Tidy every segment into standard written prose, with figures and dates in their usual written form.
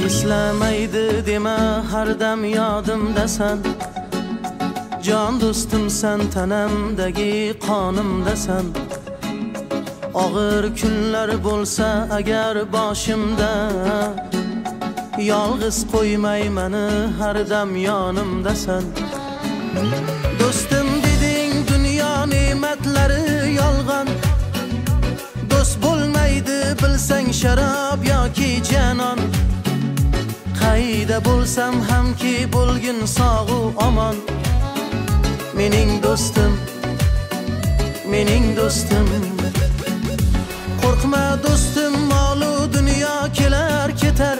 Eslamaydi dema har dam yodimdasan. Jon do'stim sen tanamdagi qonimdasan. Og'ir kunlar bo'lsa agar boshimda, yolg'iz qo'ymay meni har dam yonimdasan. Do'stim deding dunyo ne'matlari yolg'on. Do'st bo'lmaydi bilsang sharob yoki janon. Qayda bo'lsam hamki bo'lgin sog'u omon. Mening do'stim, mening do'stim. Qo'rqma do'stim, molu dunyo kelar ketar.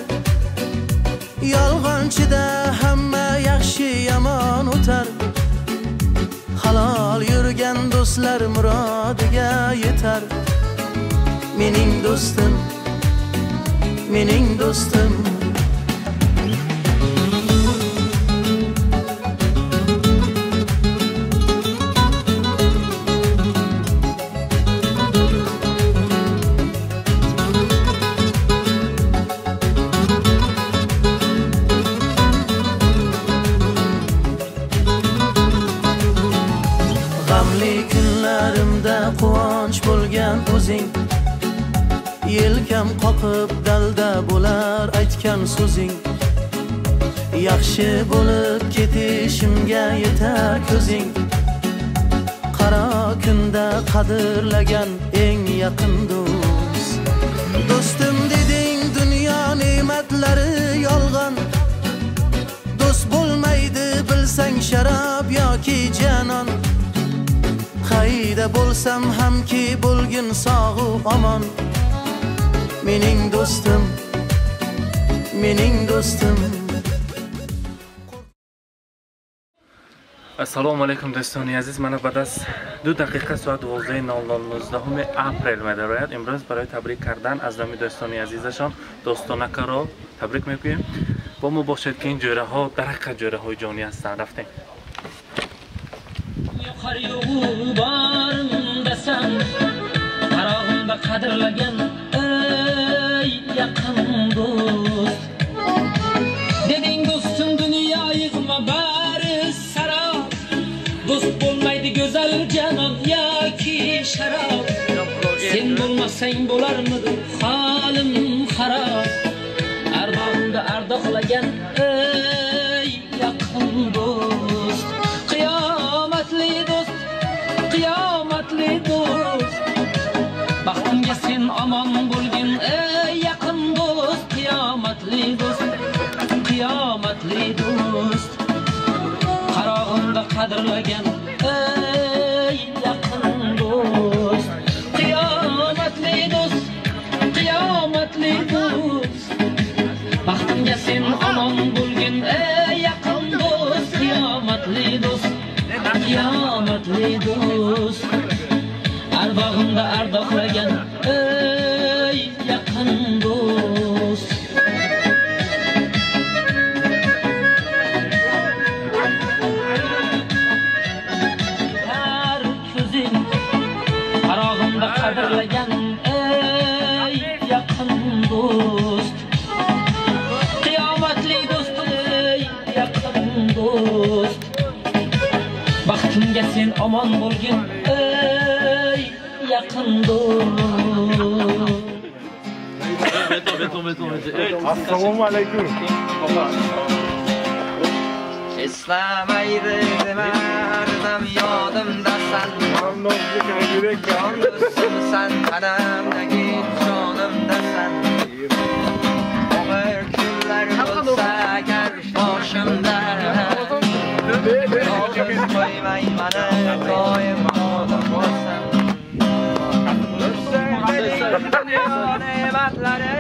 Yolg'onchida hamma yaxshi yomon o'tar. Halol yurgan do'stlar murodiga yetar. Mening do'stim, mening do'stim. G'amli kunlarimda quvonch bo'lgan o'zing. Yelkam qoqib dalda bo'lar aytgan so'zing. Yaxshi bo'lib ketishimga yetar ko'zing. Qaro kunda qadrlagan eng yaqin do'st. Do'stim deding dunyo ne'matlari yolg'on. Do'st bo'lmaydi bilsang sharob yoki janon. Qayda bo'lsam hamki bo'lgin sog'u omon. Mening do'stim, mening do'stim. Assalomu alaykum do'stoni aziz. Mana بعد از 2 دقیقه ساعت 12 اپریل می‌دارد. امروز برای تبریک کردن از نام دوستان عزیزشان دوستانکه را تبریک می‌گویم. با ما باشید که این جوره ها درک جوره های جانی هستند. رفتیم. Qarog'imda qadrlagan ey yaqin do'st. Deding do'stim dunyo yig'ma bari sarob. Do'st bo'lmaydi go'zal janon yoki sharob. Sen bo'lmasang bo'larmidi holim xarob. Ardog'imda ardoqlagan ey yaqin do'st. Qiyomatli do'st, qiyomatli do'st. Baxtimga sen omon bo'lgin ey yaqin do'st. Qiyomatli do'st, qiyomatli do'st. Qarog'imda qadrlagan ey yaqin do'st. Qiyomatli do'st, qiyomatli do'st. Baxtimga sen omon bo'lgin ey yaqin do'st. Qiyomatli do'st, qiyomatli do'st. Ardog'imda ardoqlagan ey yaqin do'st. Har ko'zing qarog'imda qadrlagan ey yaqin do'st. Qiyomatli do'st ey yaqin do'st. Baxtimga sen omon bo'lgin ey yaqin do'st. Assalomu alaykum. Eslamaydi dema har dam yodimdasan. Jon do'stim sen tanamdagi jonimdasan. Og'ir kunlar bo'lsa agar boshimda, yolg'iz qo'ymay meni doim yonimdasan. Dunyo ne'matlari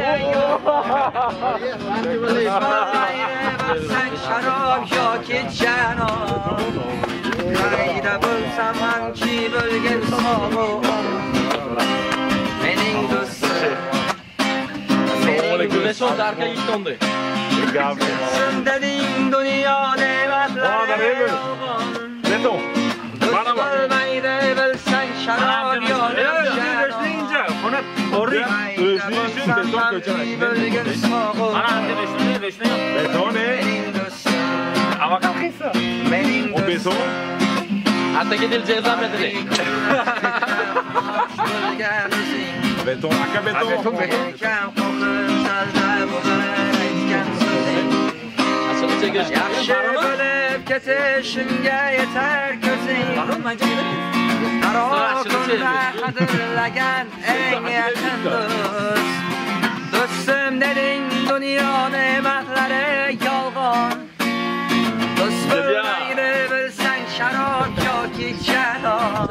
sen sharob yoki janon. Qayda bo'lsam hamki bo'lgin sog'u omon. Mening do'stim, mening do'stim. Sen deding dunyo ne'matlari yolg'on. Do'st bo'lmaydi bilsang sharob yoki janon. Özlüğün için de çok kötü. betone ama kalkıysa o beton hatta ki dil cezam edildi. beton aka beton Aslında çekiş. Yaxshi bo'lib ketishimga yetar ko'zing. Qaro kunda qadrlagan eng yaqin do'st. Do'stim deding dunyo ne'matlari yolg'on. Do'st bo'lmaydi bilsang sharob yoki jalol.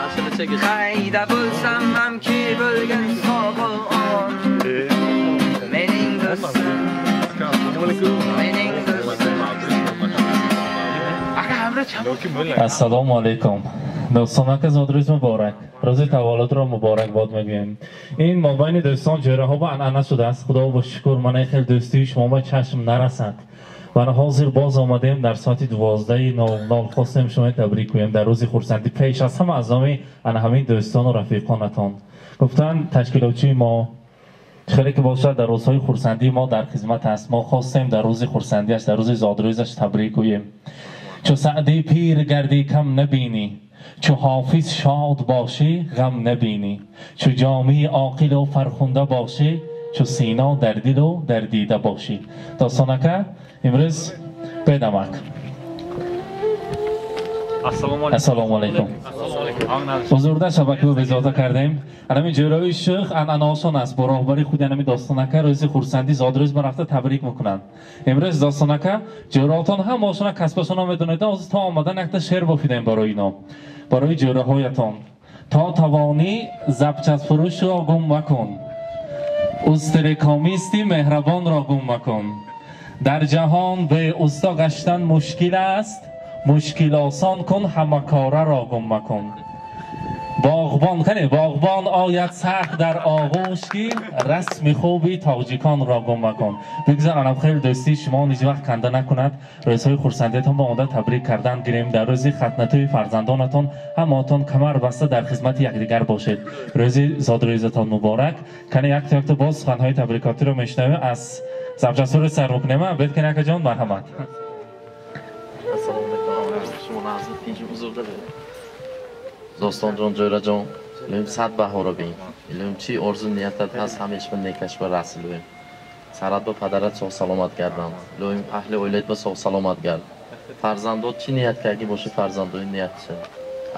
Aslında çekiş. Qayda bo'lsam hamki bo'lgin sog'lom. Mening do'stim. Mening do'stim. Assalomu alaykum. Do'stona ka zodroz muborak. Rozi tavallud ro muborakbod meguyim. In mobayn do'ston jo'raho ba an'ana shуда ast. Xudo ba shukr mana khel do'sti shoma ba chashim narasad. Va hozir boz omadem dar soati 12 nol xostem shoma tabrik guyim dar rozi xursandi pesh az ham azomi ana hamin do'ston و rafiqonaton. Guftan tashkilotchi ma خیلی که باشد در روزهای خورسندی ما در خدمت است. ما خواستیم در روز خورسندیش در روز زادروزش تبریک گوییم. چو سعدی پیر گردی کم نبینی، چو حافظ شاد باشی غم نبینی، چو جامی عاقل و فرخنده باشی، چو سینا در دل و در دیده باشی. داستانکه امروز بدمک. assalomu alaykum. Huzurda shabaka رو bezovta kardیم. Anami jo'ravi shayx an'anaoson است. با راهبری خود anami dostanaka rozi xursandi zodroz ma rafta tabrik میکنند. امروز dostanaka jo'raton ham oshona kasbashona میدونید. از تا آمدن یک تا شعر بافیدیم برای اینا. برای jo'rahayatон. تا توانی زبچت فروش را گم مکن. استرکامیستی مهربان را گم مکن. در جهان به استا گشتن مشکل است. مشکل آسان کن همه کاره را گم مکن. باغبان آید سخت در آغوش کی رسم خوبی تاجیکان را گم مکن. بگذارم خیلی دوستی شما هیچ وقت کنده نکند. روزهای خورسندیتان با آنها تبریک کردن گیریم. در روزی ختنه فرزندانتان همتون کمر بسته در خدمت یکدیگر باشید. روزی زادروزتان مبارک. کنه یک تا باز خوانهای تبریکاتی رو میشنویم از زبجسور سر میکنیم. بد کنه که جان مرحمت. Doston jon jo'ra jon, ilim sad bahora bin. Ilim chi orzu niyatat has hamish bin nekash va rasul bin. Sarad ba padarat sog' salomat gardam. Ilim ahli oilat ba sog' salomat gard. Farzandot chi niyat kargi boshi farzandoy niyat chi.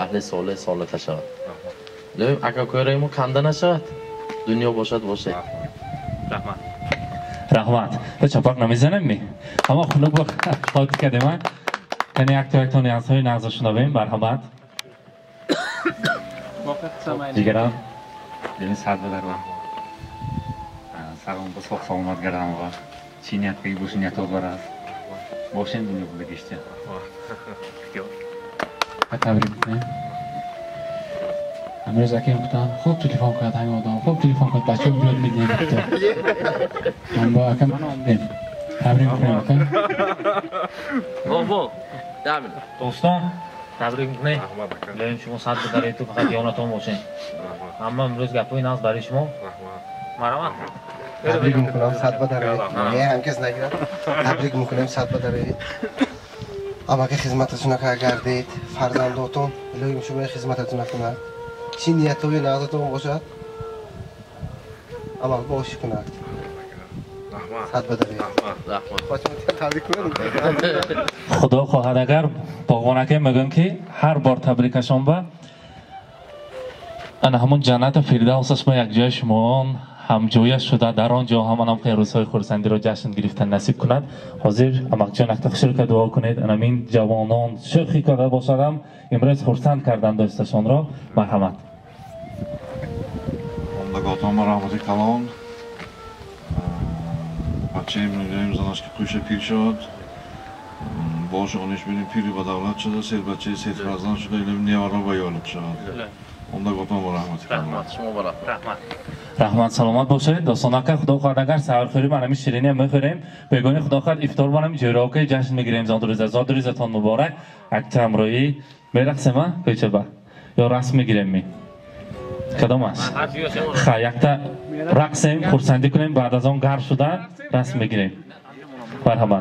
Ahli solih solih tashavad. Ilim aka ko'raymu kanda nashavad. Dunyo boshad boshad. Rahmat. Rahmat. به چپاک نمیزنم می. اما خلوق با خاطی کردیم. کنی یک تا نیازهای نغزشون بیم مرحمت. دیگران دلین سرد بدارم. سلام با سخت سلامت گردم و چی نیت که باشی نیت برد. باشین دنیا بگیشته. تبریک کنیم. امروز اکی گفتم خوب تلفن کرد همه آدم خوب تلفن کرد بچه بیاد میدیم من با اکم آمدیم تبریک کنیم اکم بابا دامن دوستان تبریک میکنیم لیم شما صد بدارید تو فقط یانتون باشین اما امروز گپوی ناز برای شما مرحمت تبریک میکنم صد بدارید نه هم کس نگیرد تبریک میکنیم صد بدارید اما که خدمتتون کردید فرزنداتون الهی شما خدمتتون کند چی نیتوی نازتون باشد عمل باشی کند صد بدارید خدا خواهد اگر باغبانکه میگن که هر بار تبریکشان با انا همون جنت فردوس با یک جای شما هم جویش شده در آنجا هم که روزهای خورسندی را جشن گرفتن نصیب کند حاضر امک جان تخشیر که دعا کنید انامین جوانان شوخی کرده باشدم امروز خورسند کردن دوستشان را مرحمت Gotama rahmeti kalon. Bacheyim neyim zanaş ki kuşa pir şod. Boş oniş benim piri ve davlat şoda, ser bachey ser farzand şoda, ilim niyara ve yolut şod. Onda gotama rahmeti kalon. Rahmat. Rahmat salomat باشید دوستان که خدا خواهد اگر سحر خوریم انمی شیرینی هم میخوریم بگونی خدا خواهد افطار بانم جراکه جشن میگیریم زادروزتان مبارک یک تمرایی برقصیم پیچه با یا رسم میگیریم می کدام است؟ یک تا رقصیم خورسندی کنیم بعد از آن گرم شدن رسم میگیریم مرحبا.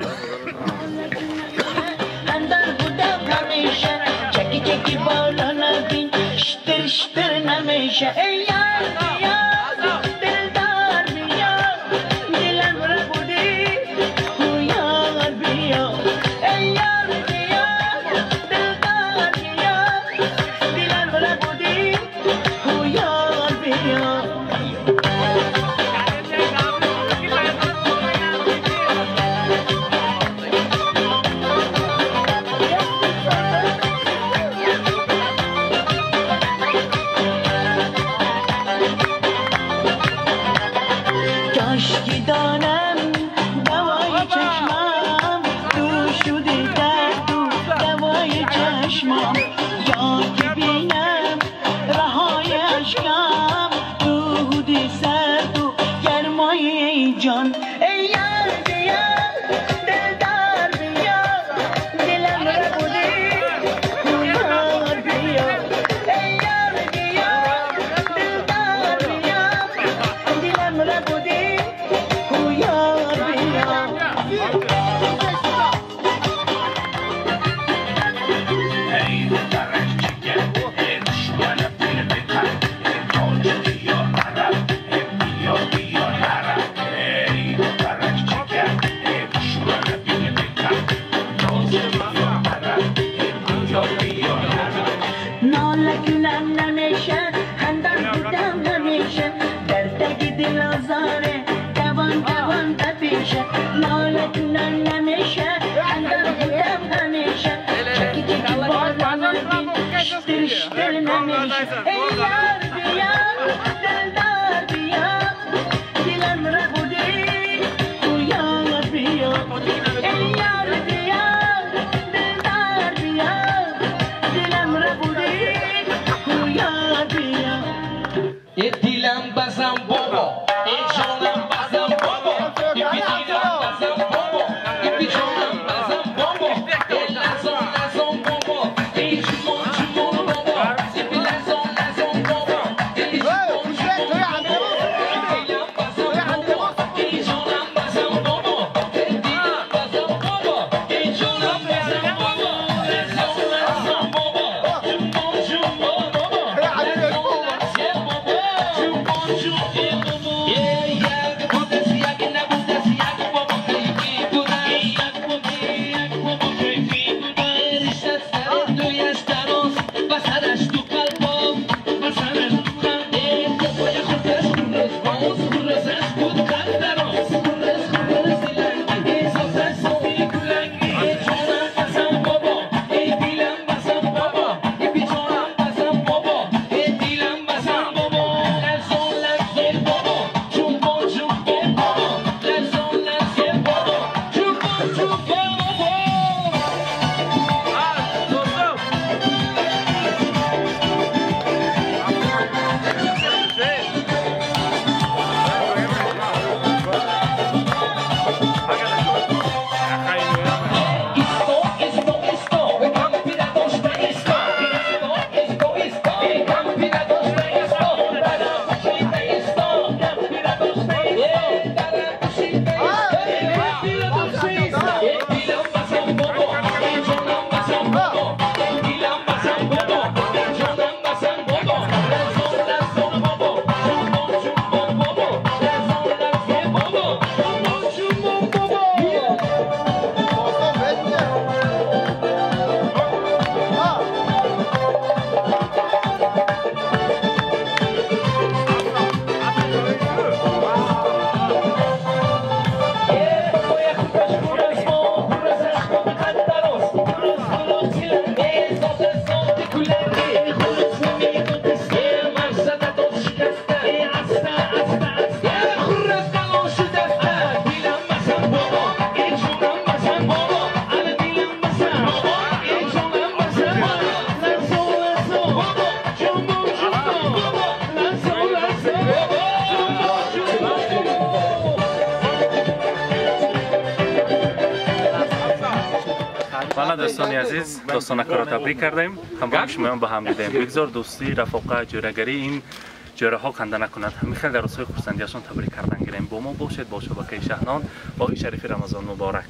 دوستان عزیز دوستان را تبریک کردیم همراه شما با هم دیدیم بگذار دوستی رفاقت جورگری این جراها کنده نکند. میخواد در روزهای خورسندیشان تبریک کردن گیریم. با ما باشید با شبکه شهنان با شریفی رمضان مبارک.